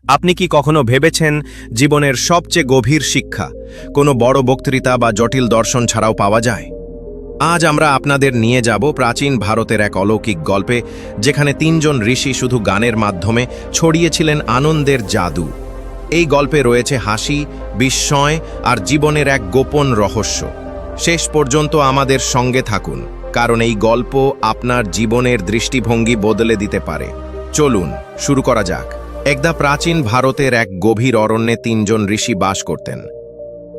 আপনি কি কখনো ভেবেছেন জীবনের সবচেয়ে গভীর শিক্ষা কোনো বড় বক্তৃতা বা জটিল দর্শন ছাড়াও পাওয়া যায়? আজ আমরা আপনাদের নিয়ে যাব প্রাচীন ভারতের এক অলৌকিক গল্পে, যেখানে তিনজন ঋষি শুধু গানের মাধ্যমে ছড়িয়েছিলেন আনন্দের জাদু। এই গল্পে রয়েছে হাসি, বিস্ময় আর জীবনের এক গোপন রহস্য। শেষ পর্যন্ত আমাদের সঙ্গে থাকুন, কারণ এই গল্প আপনার জীবনের দৃষ্টিভঙ্গি বদলে দিতে পারে। চলুন শুরু করা যাক। একদা প্রাচীন ভারতের এক গভীর অরণ্যে তিনজন ঋষি বাস করতেন।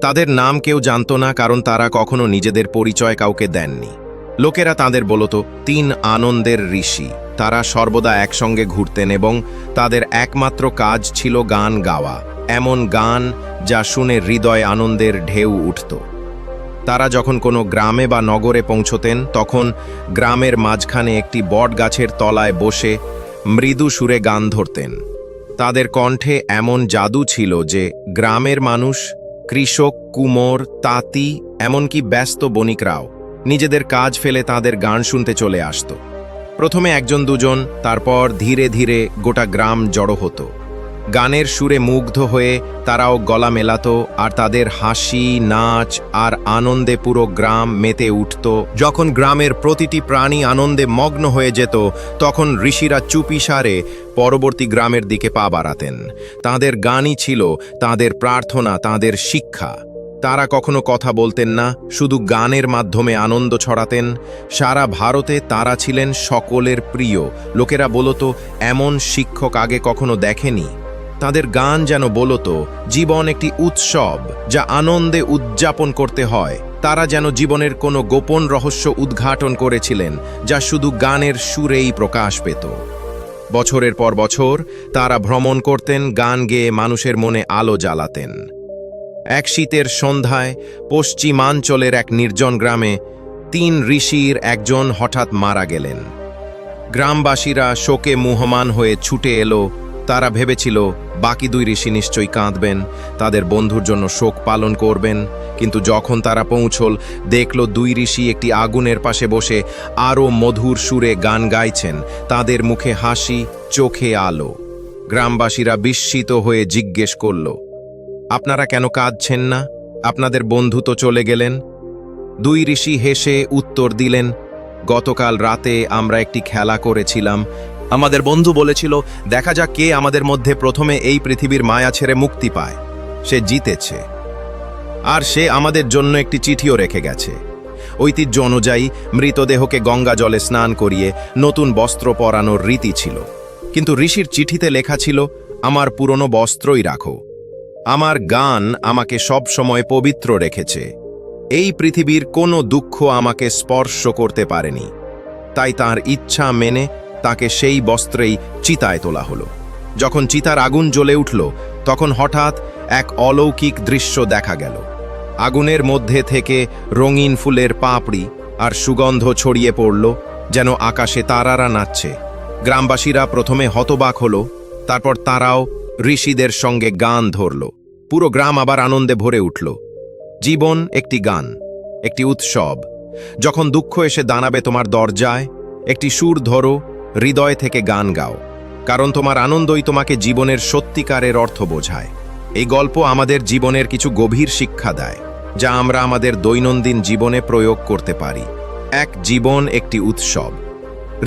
তাদের নাম কেউ জানত না, কারণ তারা কখনো নিজেদের পরিচয় কাউকে দেননি। লোকেরা তাদের বলতো তিন আনন্দের ঋষি। তারা সর্বদা একসঙ্গে ঘুরতেন এবং তাদের একমাত্র কাজ ছিল গান গাওয়া, এমন গান যা শুনে হৃদয় আনন্দের ঢেউ উঠত। তারা যখন কোনো গ্রামে বা নগরে পৌঁছতেন, তখন গ্রামের মাঝখানে একটি বট গাছের তলায় বসে মৃদু সুরে গান ধরতেন। তাদের কণ্ঠে এমন জাদু ছিল যে গ্রামের মানুষ, কৃষক, কুমোর, তাঁতি, এমনকি ব্যস্ত বণিকরাও নিজেদের কাজ ফেলে তাদের গান শুনতে চলে আসত। প্রথমে একজন দুজন, তারপর ধীরে ধীরে গোটা গ্রাম জড়ো হতো। গানের সুরে মুগ্ধ হয়ে তারাও গলা মেলাতো, আর তাদের হাসি, নাচ আর আনন্দে পুরো গ্রাম মেতে উঠত। যখন গ্রামের প্রতিটি প্রাণী আনন্দে মগ্ন হয়ে যেত, তখন ঋষিরা চুপিসারে পরবর্তী গ্রামের দিকে পা বাড়াতেন। তাঁদের গানই ছিল তাঁদের প্রার্থনা, তাঁদের শিক্ষা। তারা কখনো কথা বলতেন না, শুধু গানের মাধ্যমে আনন্দ ছড়াতেন। সারা ভারতে তারা ছিলেন সকলের প্রিয়। লোকেরা বলতো এমন শিক্ষক আগে কখনো দেখেনি। তাদের গান যেন বলতো জীবন একটি উৎসব, যা আনন্দে উদযাপন করতে হয়। তারা যেন জীবনের কোনো গোপন রহস্য উদ্ঘাটন করেছিলেন, যা শুধু গানের সুরেই প্রকাশ পেত। বছরের পর বছর তারা ভ্রমণ করতেন, গান গেয়ে মানুষের মনে আলো জ্বালাতেন। এক শীতের সন্ধ্যায় পশ্চিমাঞ্চলের এক নির্জন গ্রামে তিন ঋষির একজন হঠাৎ মারা গেলেন। গ্রামবাসীরা শোকে মুহ্যমান হয়ে ছুটে এলো। তারা ভেবেছিল বাকি দুই ঋষি নিশ্চয়ই কাঁদবেন, তাদের বন্ধুর জন্য শোক পালন করবেন। কিন্তু যখন তারা পৌঁছল, দেখল দুই ঋষি একটি আগুনের পাশে বসে আরও মধুর সুরে গান গাইছেন। তাদের মুখে হাসি, চোখে আলো। গ্রামবাসীরা বিস্মিত হয়ে জিজ্ঞেস করল, আপনারা কেন কাঁদছেন না? আপনাদের বন্ধু তো চলে গেলেন। দুই ঋষি হেসে উত্তর দিলেন, গতকাল রাতে আমরা একটি খেলা করেছিলাম। আমাদের বন্ধু বলেছিল, দেখা যাক কে আমাদের মধ্যে প্রথমে এই পৃথিবীর মায়া ছেড়ে মুক্তি পায়। সে জিতেছে, আর সে আমাদের জন্য একটি চিঠিও রেখে গেছে। ঐতিহ্য অনুযায়ী মৃতদেহকে গঙ্গা জলে স্নান করিয়ে নতুন বস্ত্র পরানোর রীতি ছিল। কিন্তু ঋষির চিঠিতে লেখা ছিল, আমার পুরনো বস্ত্রই রাখো। আমার গান আমাকে সব সময় পবিত্র রেখেছে। এই পৃথিবীর কোনো দুঃখ আমাকে স্পর্শ করতে পারেনি। তাই তার ইচ্ছা মেনে তাকে সেই বস্ত্রেই চিতায় তোলা হলো। যখন চিতার আগুন জ্বলে উঠল, তখন হঠাৎ এক অলৌকিক দৃশ্য দেখা গেল। আগুনের মধ্যে থেকে রঙিন ফুলের পাপড়ি আর সুগন্ধ ছড়িয়ে পড়ল, যেন আকাশে তারারা নাচছে। গ্রামবাসীরা প্রথমে হতবাক হলো, তারপর তারাও ঋষিদের সঙ্গে গান ধরল। পুরো গ্রাম আবার আনন্দে ভরে উঠল। জীবন একটি গান, একটি উৎসব। যখন দুঃখ এসে দাঁড়াবে তোমার দরজায়, একটি সুর ধরো, হৃদয় থেকে গান গাও, কারণ তোমার আনন্দই তোমাকে জীবনের সত্যিকারের অর্থ বোঝায়। এই গল্প আমাদের জীবনের কিছু গভীর শিক্ষা দেয়, যা আমরা আমাদের দৈনন্দিন জীবনে প্রয়োগ করতে পারি। এক জীবন একটি উৎসব।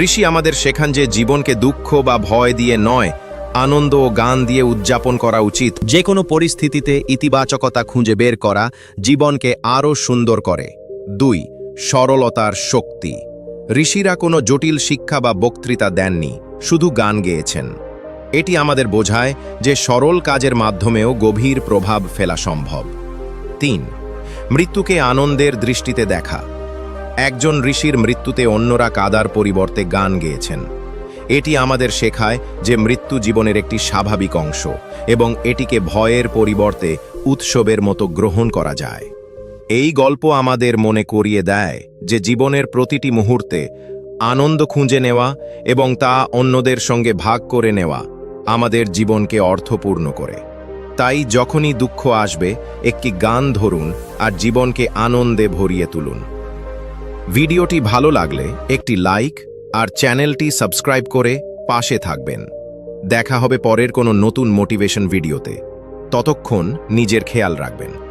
ঋষি আমাদের শেখান যে জীবনকে দুঃখ বা ভয় দিয়ে নয়, আনন্দ ও গান দিয়ে উদযাপন করা উচিত। যে কোনো পরিস্থিতিতে ইতিবাচকতা খুঁজে বের করা জীবনকে আরও সুন্দর করে। 2. সরলতার শক্তি। ঋষিরা কোনো জটিল শিক্ষা বা বক্তৃতা দেননি, শুধু গান গেয়েছেন। এটি আমাদের বোঝায় যে সরল কাজের মাধ্যমেও গভীর প্রভাব ফেলা সম্ভব। 3. মৃত্যুকে আনন্দের দৃষ্টিতে দেখা। একজন ঋষির মৃত্যুতে অন্যরা কাদার পরিবর্তে গান গেয়েছেন। এটি আমাদের শেখায় যে মৃত্যু জীবনের একটি স্বাভাবিক অংশ, এবং এটিকে ভয়ের পরিবর্তে উৎসবের মতো গ্রহণ করা যায়। এই গল্প আমাদের মনে করিয়ে দেয় যে জীবনের প্রতিটি মুহূর্তে আনন্দ খুঁজে নেওয়া এবং তা অন্যদের সঙ্গে ভাগ করে নেওয়া আমাদের জীবনকে অর্থপূর্ণ করে। তাই যখনই দুঃখ আসবে, একটি গান ধরুন আর জীবনকে আনন্দে ভরিয়ে তুলুন। ভিডিওটি ভালো লাগলে একটি লাইক আর চ্যানেলটি সাবস্ক্রাইব করে পাশে থাকবেন। দেখা হবে পরের কোনো নতুন মোটিভেশন ভিডিওতে। ততক্ষণ নিজের খেয়াল রাখবেন।